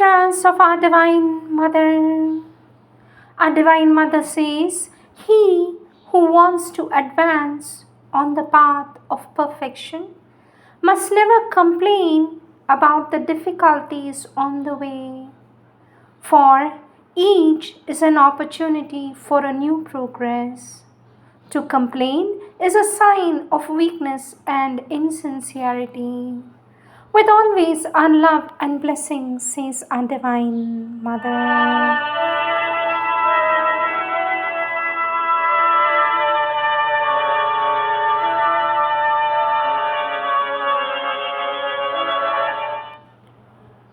trance of our Divine Mother. Our Divine Mother says, he who wants to advance on the path of perfection must never complain about the difficulties on the way, for each is an opportunity for a new progress. To complain is a sign of weakness and insincerity. With always our love and blessings, says our Divine Mother.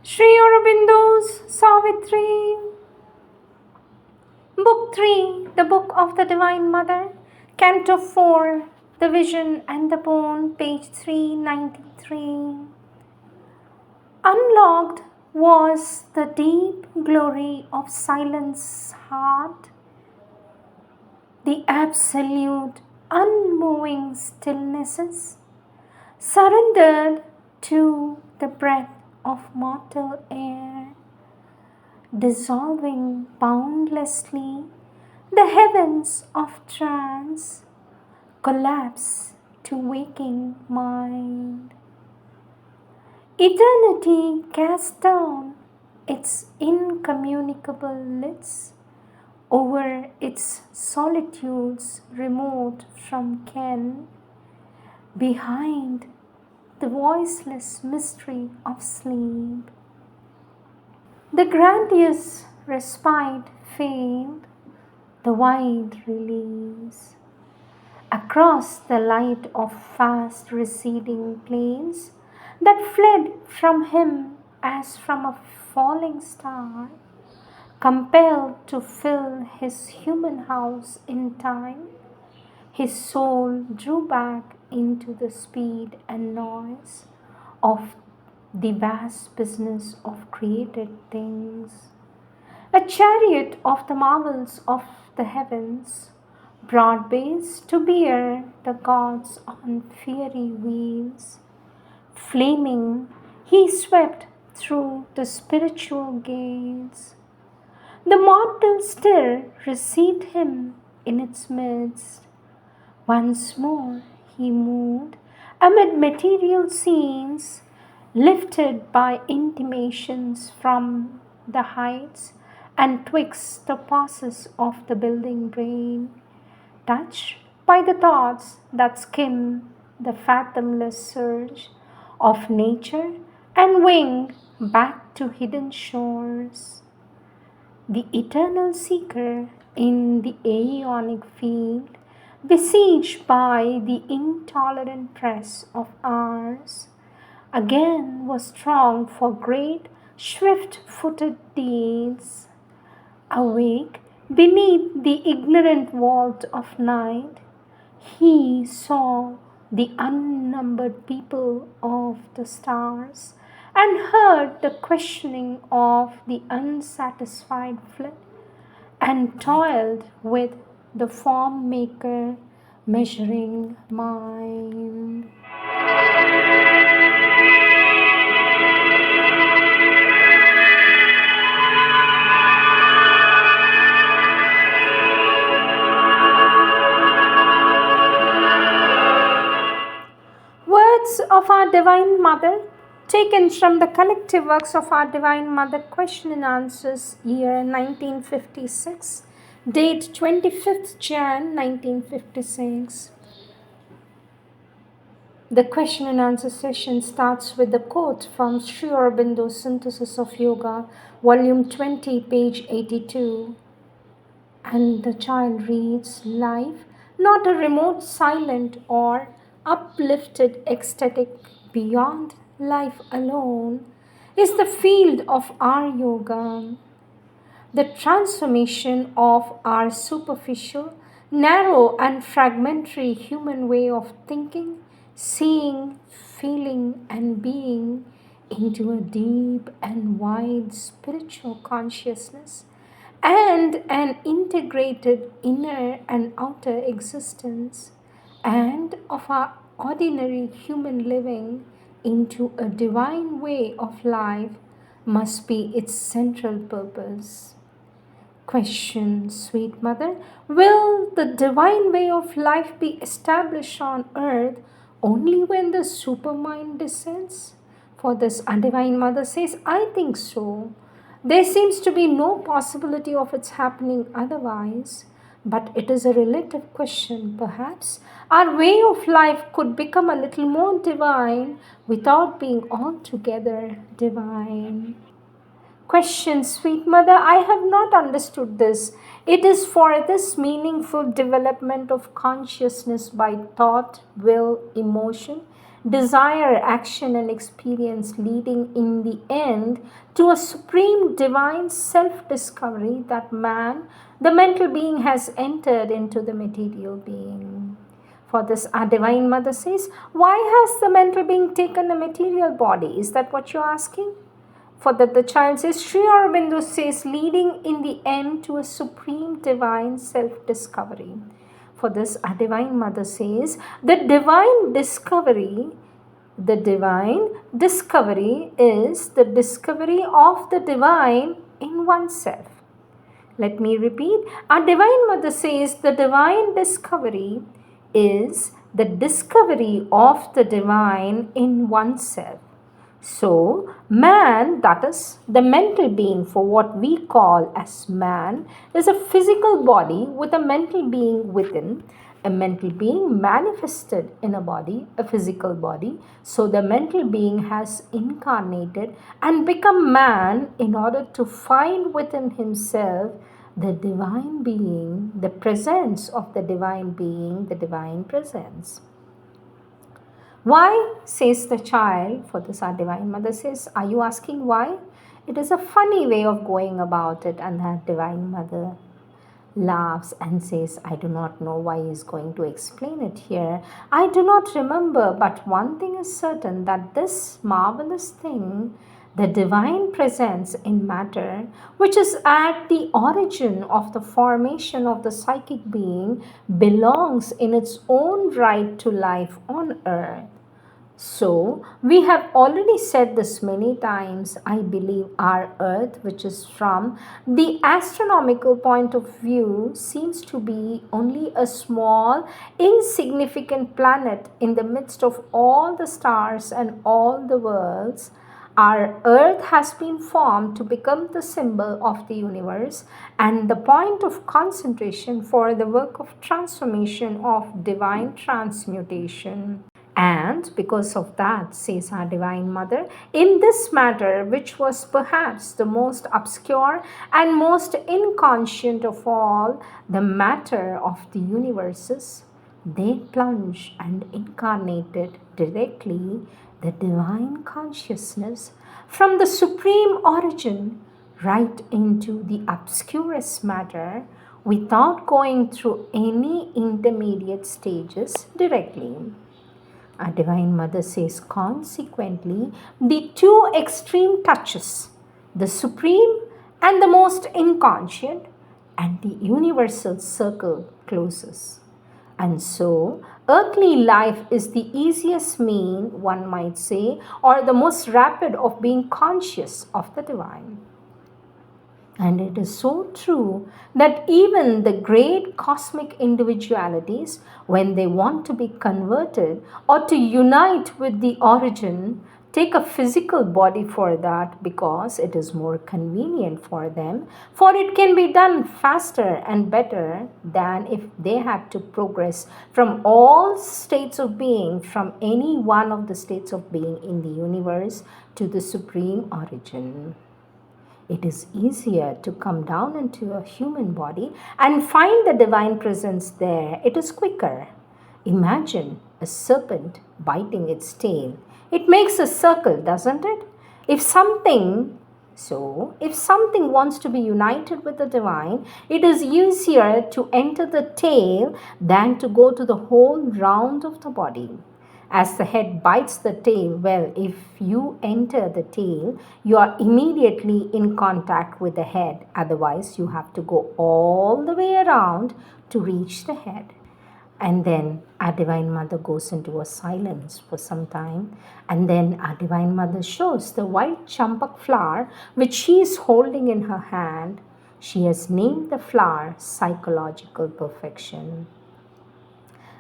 Sri Aurobindo's Savitri. Book 3, the Book of the Divine Mother, Canto 4, The Vision and the Bone, page 393. Unlocked was the deep glory of silence heart, the absolute, unmoving stillnesses, surrendered to the breath of mortal air, dissolving boundlessly, the heavens of trance collapse to waking mind. Eternity cast down its incommunicable lids over its solitudes remote from ken, behind the voiceless mystery of sleep. The grandiose respite failed, the wide release. Across the light of fast receding plains that fled from him as from a falling star, compelled to fill his human house in time, his soul drew back into the speed and noise of the vast business of created things. A chariot of the marvels of the heavens, broad-based to bear the gods on fiery wheels. Flaming, he swept through the spiritual gates. The mortal still received him in its midst. Once more he moved amid material scenes, lifted by intimations from the heights and twixt the pauses of the building brain, touched by the thoughts that skim the fathomless surge of nature and wing back to hidden shores. The eternal seeker in the aeonic field, besieged by the intolerant press of hours, again was strong for great, swift-footed deeds. Awake beneath the ignorant vault of night, he saw the unnumbered people of the stars and heard the questioning of the unsatisfied fleet, and toiled with the form maker measuring mind. Words of our Divine Mother, taken from the collective works of our Divine Mother, Question and Answers, year 1956, date 25th Jan 1956. The question and answer session starts with the quote from Sri Aurobindo's Synthesis of Yoga, volume 20, page 82. And the child reads, life, not a remote, silent, or uplifted ecstatic beyond life alone, is the field of our yoga. The transformation of our superficial, narrow, and fragmentary human way of thinking, seeing, feeling, and being into a deep and wide spiritual consciousness and an integrated inner and outer existence, and of our ordinary human living into a divine way of life must be its central purpose. Question, sweet mother, will the divine way of life be established on earth only when the supermind descends? For this, our divine mother says, I think so. There seems to be no possibility of its happening otherwise, but it is a relative question. Perhaps our way of life could become a little more divine without being altogether divine. Question, sweet mother, I have not understood this. It is for this meaningful development of consciousness by thought, will, emotion, desire, action, and experience, leading in the end to a supreme divine self discovery that man, the mental being, has entered into the material being. For this, our divine mother says, why has the mental being taken a material body? Is that what you're asking? For that the child says, Sri Aurobindo says, leading in the end to a supreme divine self-discovery. For this, our divine mother says, the divine discovery is the discovery of the divine in oneself. Let me repeat. Our divine mother says the divine discovery is the discovery of the divine in oneself. So, man, that is the mental being, for what we call as man, is a physical body with a mental being within, a mental being manifested in a body, a physical body. So, the mental being has incarnated and become man in order to find within himself the divine being, the presence of the divine being, the divine presence. Why, says the child, for this our divine mother says, are you asking why? It is a funny way of going about it, and her divine mother laughs and says, I do not know why he is going to explain it here. I do not remember, but one thing is certain, that this marvelous thing, the divine presence in matter, which is at the origin of the formation of the psychic being, belongs in its own right to life on earth. So, we have already said this many times. I believe our earth, which is from the astronomical point of view, seems to be only a small, insignificant planet in the midst of all the stars and all the worlds. Our earth has been formed to become the symbol of the universe and the point of concentration for the work of transformation of divine transmutation. And because of that, says our divine mother, in this matter, which was perhaps the most obscure and most inconscient of all, the matter of the universes, they plunge and incarnated directly the divine consciousness from the supreme origin right into the obscurest matter without going through any intermediate stages directly. Our Divine Mother says, consequently, the two extreme touches, the supreme and the most inconscient, and the universal circle closes. And so, earthly life is the easiest mean, one might say, or the most rapid of being conscious of the divine. And it is so true that even the great cosmic individualities, when they want to be converted or to unite with the origin, take a physical body for that because it is more convenient for them, for it can be done faster and better than if they had to progress from all states of being, from any one of the states of being in the universe to the supreme origin. It is easier to come down into a human body and find the divine presence there. It is quicker. Imagine a serpent biting its tail. It makes a circle, doesn't it? If something wants to be united with the divine, it is easier to enter the tail than to go to the whole round of the body. As the head bites the tail, well, if you enter the tail, you are immediately in contact with the head. Otherwise, you have to go all the way around to reach the head. And then our Divine Mother goes into a silence for some time. And then our Divine Mother shows the white champak flower which she is holding in her hand. She has named the flower Psychological Perfection.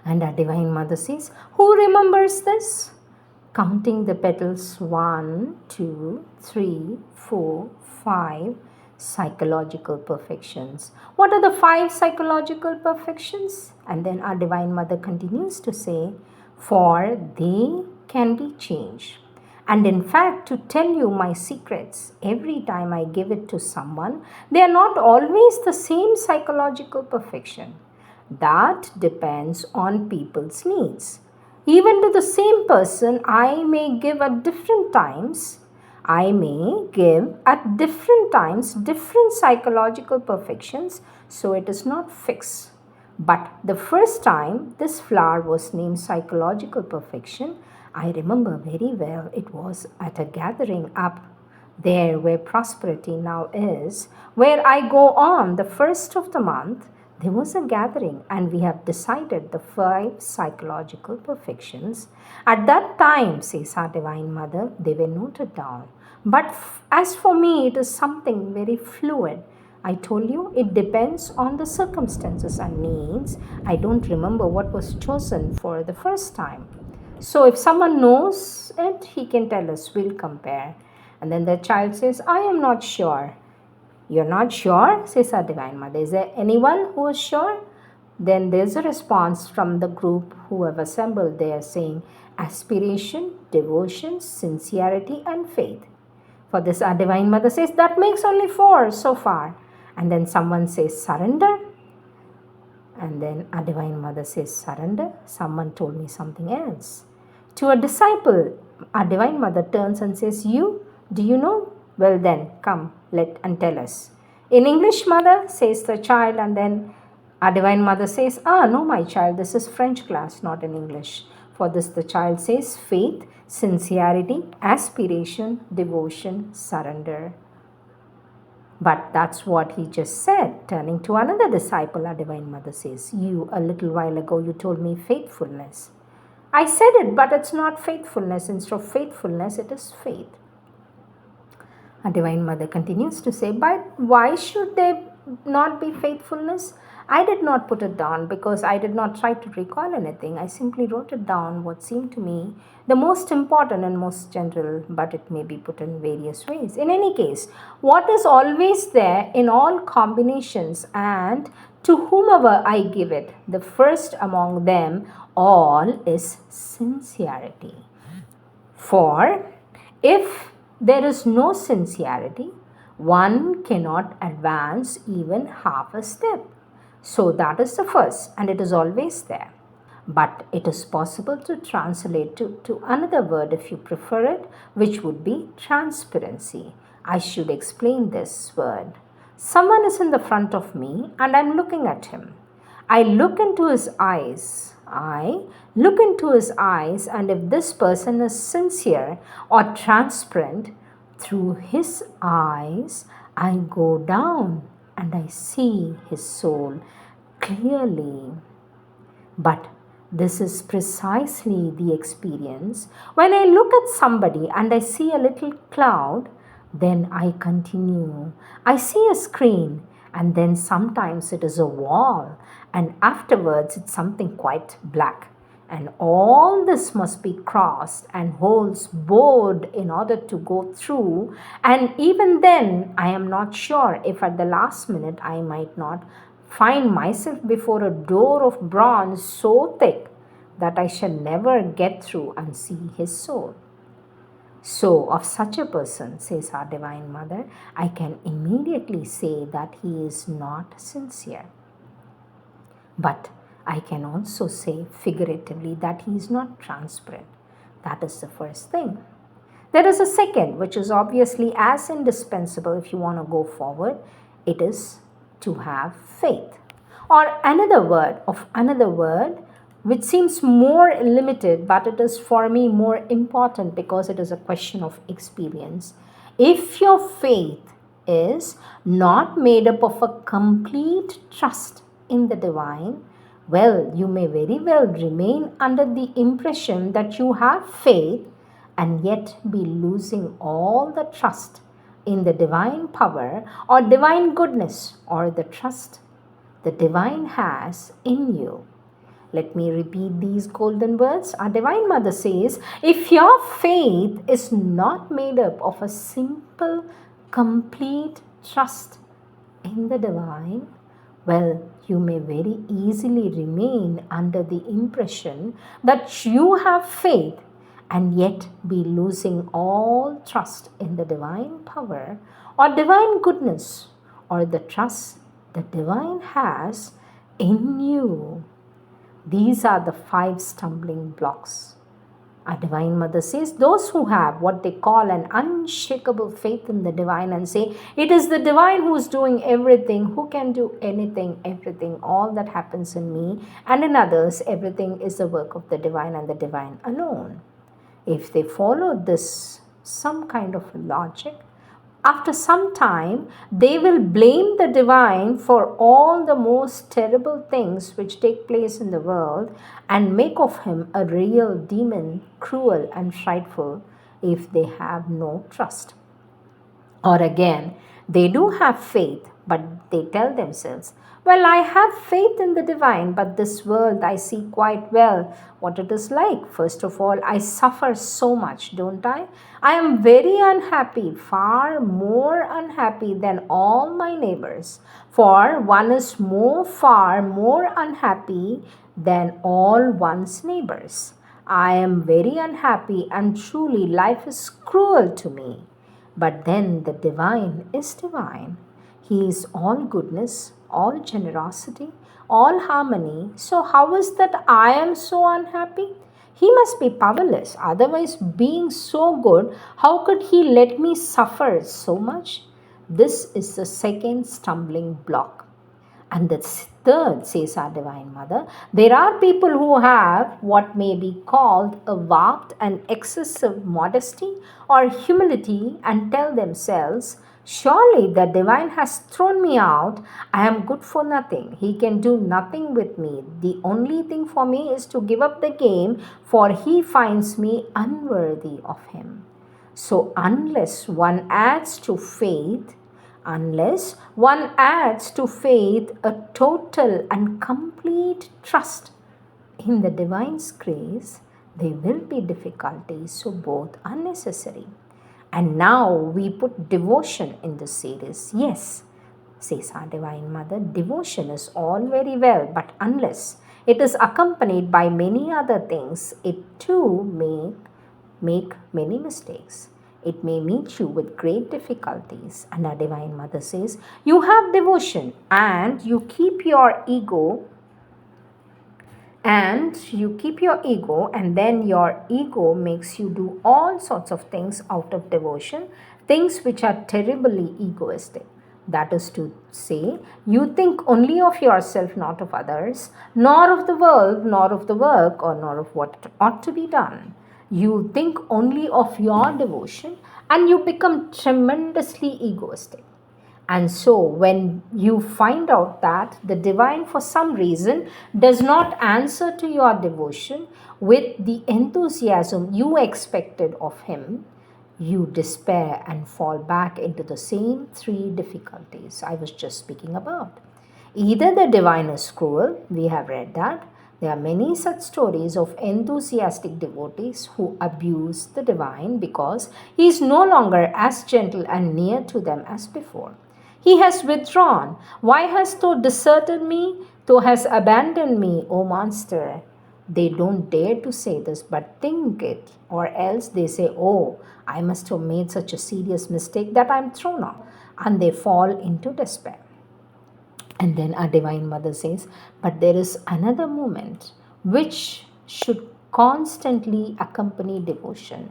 And our Divine Mother says, who remembers this? Counting the petals, 1, 2, 3, 4, 5 psychological perfections. What are the 5 psychological perfections? And then our Divine Mother continues to say, for they can be changed. And in fact, to tell you my secrets, every time I give it to someone, they are not always the same psychological perfection. That depends on people's needs. Even to the same person, I may give at different times. I may give at different times different psychological perfections, so it is not fixed. But the first time this flower was named Psychological Perfection, I remember very well it was at a gathering up there where prosperity now is, where I go on the first of the month. There was a gathering and we have decided the 5 psychological perfections. At that time, says our Divine Mother, they were noted down. But as for me, it is something very fluid. I told you it depends on the circumstances and needs. I don't remember what was chosen for the first time. So if someone knows it, he can tell us, we'll compare. And then the child says, I am not sure. You're not sure? Says our Divine Mother. Is there anyone who is sure? Then there's a response from the group who have assembled there saying, aspiration, devotion, sincerity, and faith. For this, our Divine Mother says, that makes only 4 so far. And then someone says, surrender. And then our Divine Mother says, surrender. Someone told me something else. To a disciple, our Divine Mother turns and says, do you know? Well then, come, and tell us. In English, Mother, says the child, and then our Divine Mother says, no, my child, this is French class, not in English. For this, the child says, faith, sincerity, aspiration, devotion, surrender. But that's what he just said. Turning to another disciple, our Divine Mother says, a little while ago, you told me faithfulness. I said it, but it's not faithfulness. Instead of faithfulness, it is faith. Our Divine Mother continues to say, but why should there not be faithfulness? I did not put it down because I did not try to recall anything. I simply wrote it down what seemed to me the most important and most general, but it may be put in various ways. In any case, what is always there in all combinations and to whomever I give it, the first among them all is sincerity. For if there is no sincerity, one cannot advance even half a step. So that is the first, and it is always there. But it is possible to translate to another word if you prefer it, which would be transparency. I should explain this word. Someone is in the front of me and I'm looking at him. I look into his eyes. And if this person is sincere or transparent, through his eyes, I go down and I see his soul clearly. But this is precisely the experience. When I look at somebody and I see a little cloud, then I continue. I see a screen, and then sometimes it is a wall, and afterwards it's something quite black. And all this must be crossed and holes bored in order to go through. And even then, I am not sure if at the last minute I might not find myself before a door of bronze so thick that I shall never get through and see his soul. So, of such a person, says our Divine Mother, I can immediately say that he is not sincere. But I can also say figuratively that he is not transparent. That is the first thing. There is a second, which is obviously as indispensable if you want to go forward. It is to have faith. Or another word which seems more limited, but it is for me more important because it is a question of experience. If your faith is not made up of a complete trust in the divine, Well, you may very well remain under the impression that you have faith and yet be losing all the trust in the divine power or divine goodness or the trust the divine has in you. Let me repeat these golden words. Our Divine Mother says, if your faith is not made up of a simple, complete trust in the divine, well, you may very easily remain under the impression that you have faith and yet be losing all trust in the divine power or divine goodness or the trust the divine has in you. These are the 5 stumbling blocks. Our Divine Mother says those who have what they call an unshakable faith in the divine and say, it is the divine who is doing everything, who can do anything, everything, all that happens in me and in others, everything is the work of the divine and the divine alone. If they follow this, some kind of logic, after some time, they will blame the divine for all the most terrible things which take place in the world and make of him a real demon, cruel and frightful if they have no trust. Or again, they do have faith, but they tell themselves, well, I have faith in the divine, but this world I see quite well what it is like. First of all, I suffer so much, don't I? I am very unhappy, far more unhappy than all my neighbors. For one is far more unhappy than all one's neighbors. I am very unhappy, and truly life is cruel to me. But then the divine is divine. He is all goodness, all generosity, all harmony. So, how is that I am so unhappy? He must be powerless. Otherwise, being so good, how could he let me suffer so much? This is the second stumbling block. And the third, says our Divine Mother, there are people who have what may be called a warped and excessive modesty or humility and tell themselves, surely the divine has thrown me out. I am good for nothing. He can do nothing with me. The only thing for me is to give up the game, for he finds me unworthy of him. So, unless one adds to faith a total and complete trust in the divine's grace, there will be difficulties, so both are necessary. And now we put devotion in this series. Yes, says our Divine Mother, devotion is all very well, but unless it is accompanied by many other things, it too may make many mistakes. It may meet you with great difficulties. And our Divine Mother says, you have devotion and you keep your ego, and then your ego makes you do all sorts of things out of devotion, things which are terribly egoistic. That is to say, you think only of yourself, not of others, nor of the world, nor of the work, or nor of what ought to be done. You think only of your devotion and you become tremendously egoistic. And so, when you find out that the divine, for some reason, does not answer to your devotion with the enthusiasm you expected of him, you despair and fall back into the same 3 difficulties I was just speaking about. Either the divine is cruel, we have read that. There are many such stories of enthusiastic devotees who abuse the divine because he is no longer as gentle and near to them as before. He has withdrawn. Why hast thou deserted me? Thou hast abandoned me, O monster. They don't dare to say this, but think it, or else they say, oh, I must have made such a serious mistake that I am thrown off, and they fall into despair. And then our Divine Mother says, but there is another moment which should constantly accompany devotion.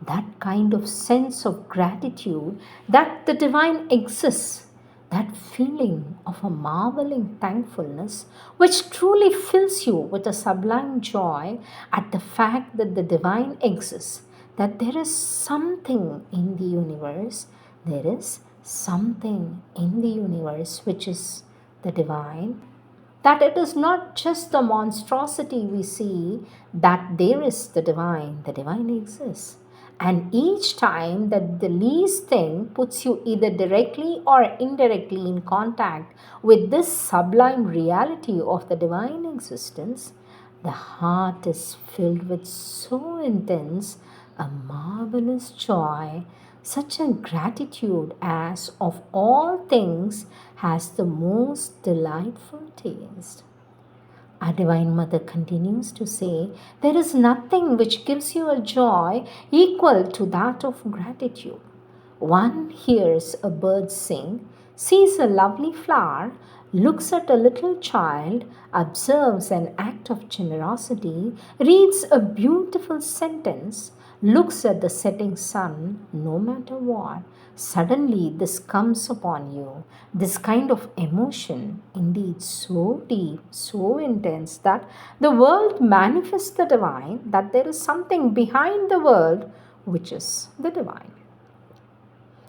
That kind of sense of gratitude that the divine exists, that feeling of a marveling thankfulness which truly fills you with a sublime joy at the fact that the divine exists, that there is something in the universe, which is the divine, that it is not just the monstrosity we see, that there is the divine exists. And each time that the least thing puts you either directly or indirectly in contact with this sublime reality of the divine existence, the heart is filled with so intense a marvelous joy, such a gratitude as of all things has the most delightful taste. Our Divine Mother continues to say, there is nothing which gives you a joy equal to that of gratitude. One hears a bird sing, sees a lovely flower, looks at a little child, observes an act of generosity, reads a beautiful sentence, looks at the setting sun, no matter what. Suddenly, this comes upon you, this kind of emotion, indeed so deep, so intense, that the world manifests the divine, that there is something behind the world which is the divine.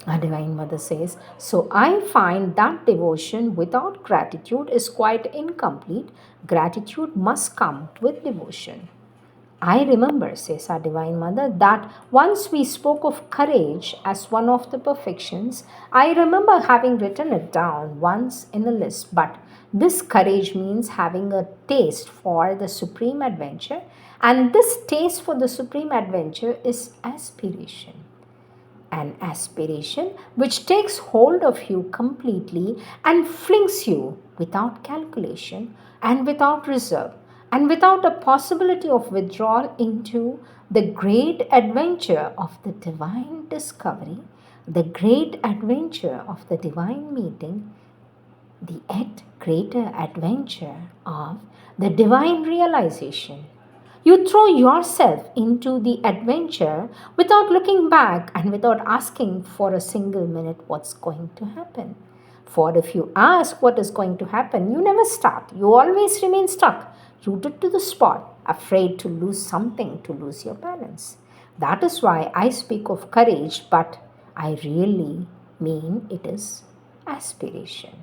Our Divine Mother says, so I find that devotion without gratitude is quite incomplete. Gratitude must come with devotion. I remember, says our Divine Mother, that once we spoke of courage as one of the perfections. I remember having written it down once in a list, but this courage means having a taste for the supreme adventure, and this taste for the supreme adventure is aspiration. An aspiration which takes hold of you completely and flings you without calculation and without reserve and without a possibility of withdrawal into the great adventure of the divine discovery, the great adventure of the divine meeting, the yet greater adventure of the divine realization. You throw yourself into the adventure without looking back and without asking for a single minute what's going to happen. For if you ask what is going to happen, you never start. You always remain stuck, rooted to the spot, afraid to lose something, to lose your balance. That is why I speak of courage, but I really mean it is aspiration.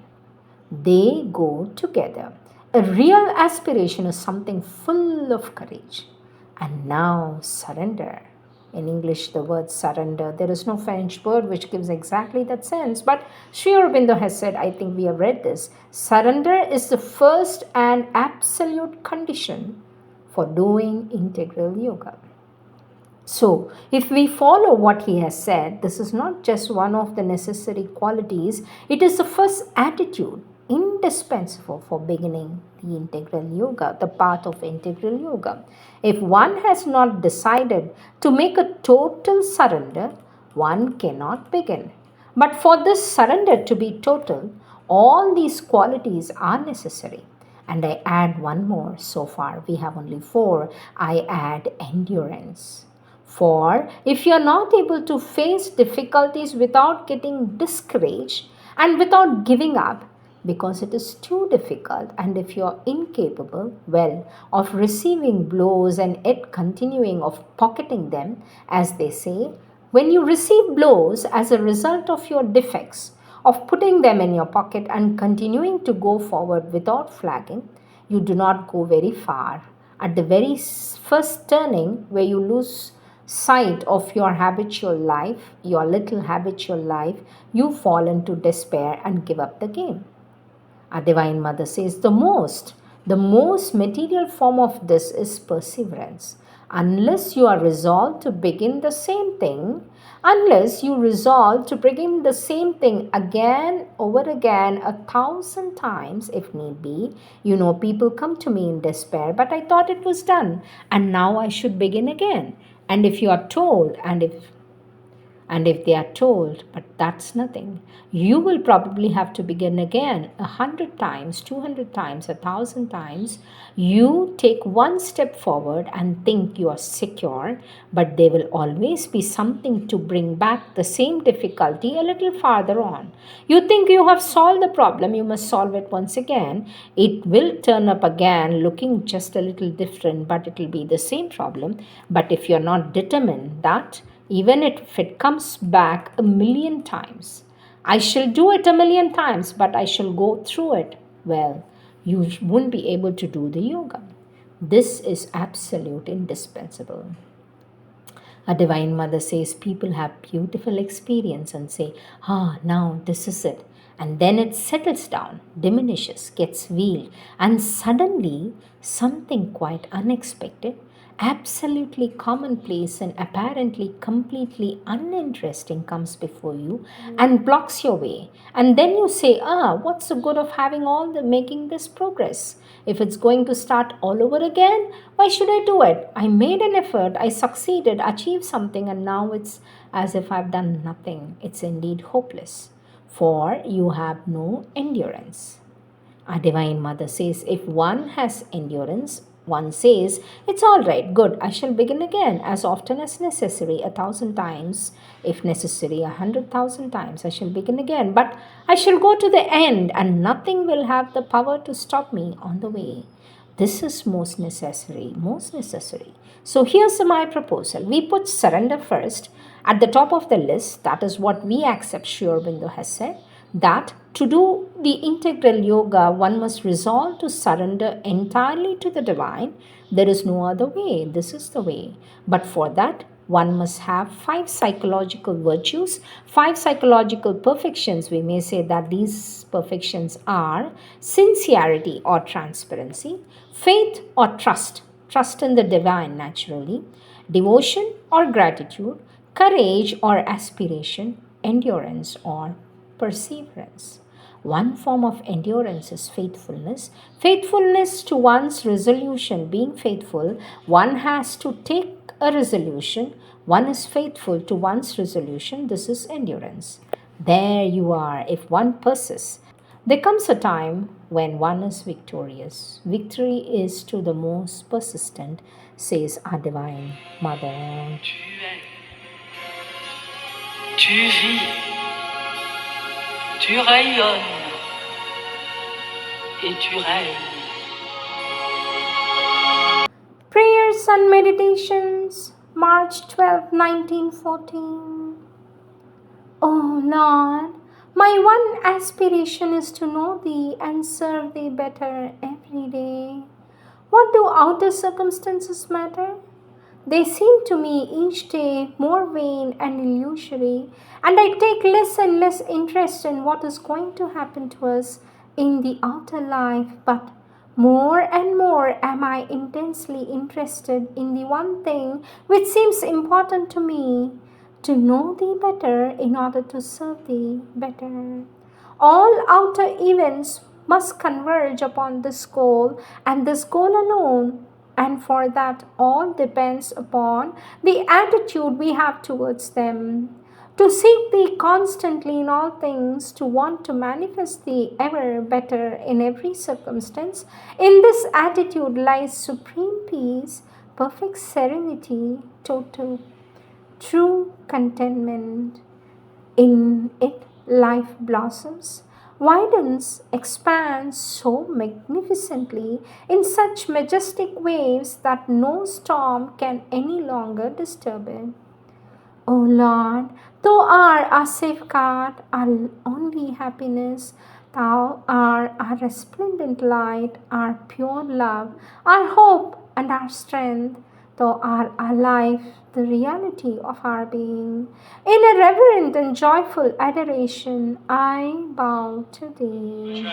They go together. A real aspiration is something full of courage. And now, surrender. In English, the word surrender, there is no French word which gives exactly that sense. But Sri Aurobindo has said, I think we have read this, surrender is the first and absolute condition for doing integral yoga. So, if we follow what he has said, this is not just one of the necessary qualities, it is the first attitude indispensable for beginning the integral yoga, the path of integral yoga. If one has not decided to make a total surrender, one cannot begin. But for this surrender to be total, all these qualities are necessary. And I add one more. So far, we have only four. I add endurance. For if you are not able to face difficulties without getting discouraged and without giving up, because it is too difficult, and if you are incapable, well, of receiving blows and yet continuing of pocketing them, as they say, when you receive blows as a result of your defects, of putting them in your pocket and continuing to go forward without flagging, you do not go very far. At the very first turning, where you lose sight of your habitual life, your little habitual life, you fall into despair and give up the game. Our Divine Mother says the most material form of this is perseverance. Unless you are resolved to begin the same thing, unless you resolve to begin the same thing again, over again, 1,000 times if need be, people come to me in despair, but I thought it was done and now I should begin again. And if you are told, and if they are told, but that's nothing, you will probably have to begin again 100 times, 200 times, 1,000 times. You take one step forward and think you are secure, but there will always be something to bring back the same difficulty a little farther on. You think you have solved the problem, you must solve it once again. It will turn up again looking just a little different, but it will be the same problem. But if you're not determined that, even if it comes back 1,000,000 times, I shall do it 1,000,000 times, but I shall go through it. Well, you won't be able to do the yoga. This is absolute indispensable. A divine mother says people have beautiful experience and say, now this is it. And then it settles down, diminishes, gets veiled, and suddenly something quite unexpected, absolutely commonplace, and apparently completely uninteresting comes before you and blocks your way. And then you say, what's the good of having all the making this progress? If it's going to start all over again, why should I do it? I made an effort, I succeeded, achieved something, and now it's as if I've done nothing. It's indeed hopeless, for you have no endurance. Our Divine Mother says, if one has endurance, one says, it's all right, good, I shall begin again as often as necessary, 1,000 times, if necessary, 100,000 times, I shall begin again. But I shall go to the end, and nothing will have the power to stop me on the way. This is most necessary, most necessary. So here's my proposal. We put surrender first at the top of the list. That is what we accept, Sri Aurobindo has said, that to do the integral yoga, one must resolve to surrender entirely to the divine. There is no other way. This is the way. But for that, one must have five psychological virtues, five psychological perfections. We may say that these perfections are sincerity or transparency, faith or trust in the divine naturally, devotion or gratitude, courage or aspiration, endurance or perseverance. One form of endurance is faithfulness. Faithfulness to one's resolution. Being faithful, one has to take a resolution. One is faithful to one's resolution. This is endurance. There you are. If one persists, there comes a time when one is victorious. Victory is to the most persistent, says our Divine Mother. Tu vis, tu rayonnes et tu règnes. Prayers and Meditations, March 12, 1914. Oh Lord, my one aspiration is to know Thee and serve Thee better every day. What do outer circumstances matter? They seem to me each day more vain and illusory, and I take less and less interest in what is going to happen to us in the outer life, but more and more am I intensely interested in the one thing which seems important to me, to know Thee better in order to serve Thee better. All outer events must converge upon this goal and this goal alone, and for that all depends upon the attitude we have towards them. To seek Thee constantly in all things, to want to manifest Thee ever better in every circumstance, in this attitude lies supreme peace, perfect serenity, total, true contentment. In it, life blossoms, widens, expands so magnificently in such majestic waves that no storm can any longer disturb it. O Lord, Thou art our safeguard, our only happiness. Thou art our resplendent light, our pure love, our hope and our strength. Thou art our life, the reality of our being. In a reverent and joyful adoration, I bow to Thee.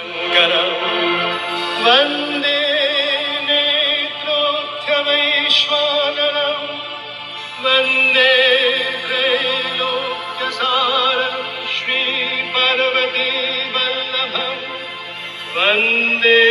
Vande त्रैलोक्यसारं Shri Parvati Vallabham Vande